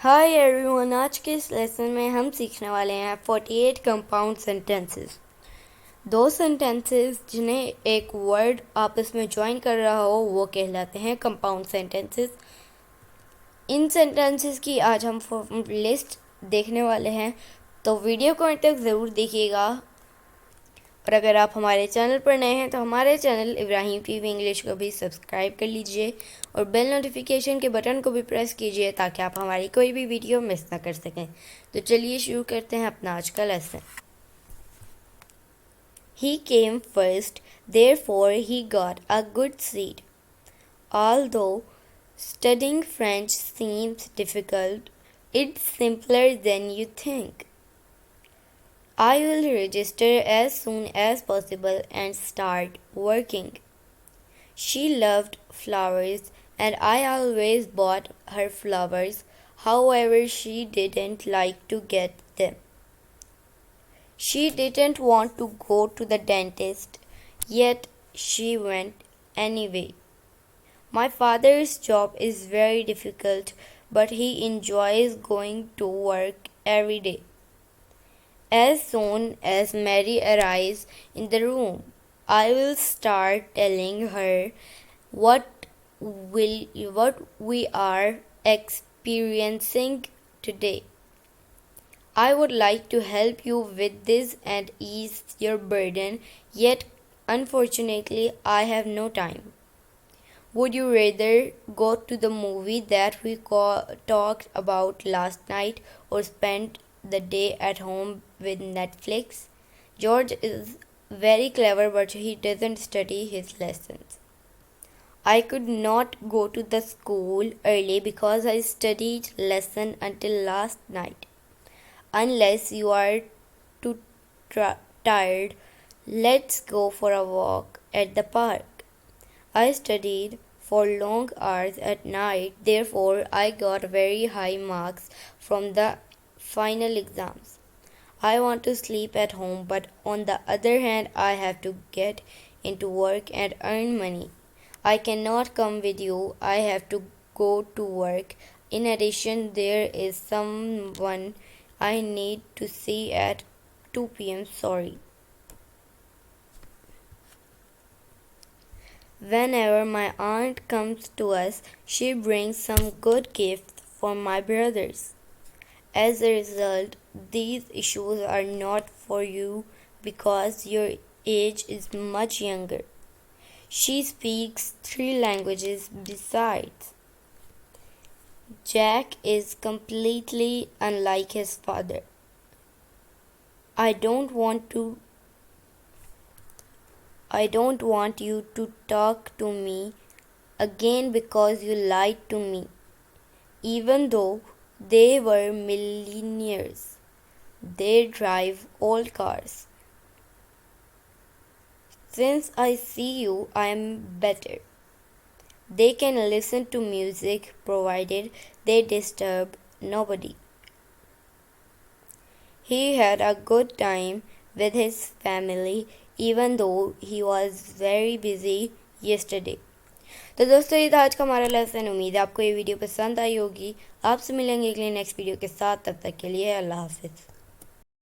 Hi everyone, आज के इस लेसन में हम सीखने वाले हैं 48 कंपाउंड सेंटेंसेस। दो सेंटेंसेस जिन्हें एक वर्ड आपस में ज्वाइन कर रहा हो वो कहलाते हैं कंपाउंड सेंटेंसेस। इन सेंटेंसेस की आज हम लिस्ट देखने वाले हैं, तो वीडियो को अंत तक ज़रूर देखिएगा। और अगर आप हमारे चैनल पर नए हैं तो हमारे चैनल इब्राहिम टीवी इंग्लिश को भी सब्सक्राइब कर लीजिए और बेल नोटिफिकेशन के बटन को भी प्रेस कीजिए ताकि आप हमारी कोई भी वीडियो मिस ना कर सकें। तो चलिए शुरू करते हैं अपना आज का lesson. He came first, therefore he got a good seat. Although studying French seems difficult, it's simpler than you think. I will register as soon as possible and start working. She loved flowers and I always bought her flowers. However, she didn't like to get them. She didn't want to go to the dentist, yet she went anyway. My father's job is very difficult, but he enjoys going to work every day. As soon as Mary arrives in the room, I will start telling her what we are experiencing today. I would like to help you with this and ease your burden, yet unfortunately I have no time. Would you rather go to the movie that we talked about last night or spend the day at home with Netflix? George is very clever, but he doesn't study his lessons. I could not go to the school early because I studied lesson until last night. Unless you are too tired, let's go for a walk at the park. I studied for long hours at night, therefore I got very high marks from the final exams. I want to sleep at home, but on the other hand, I have to get into work and earn money. I cannot come with you. I have to go to work. In addition, there is someone I need to see at 2 p.m. Sorry. Whenever my aunt comes to us, she brings some good gifts for my brothers. As a result, these issues are not for you because your age is much younger. She speaks 3 languages besides. Jack is completely unlike his father. I don't want you to talk to me again because you lied to me. Even though they were millionaires, they drive old cars. Since I see you, I am better. They can listen to music provided they disturb nobody. He had a good time with his family even though he was very busy yesterday. तो दोस्तों, ये था आज का हमारा lesson. उम्मीद है आपको ये वीडियो पसंद आई होगी। आपसे मिलेंगे अगले नेक्स्ट वीडियो के साथ। तब तक के लिए अल्लाह हाफिज़।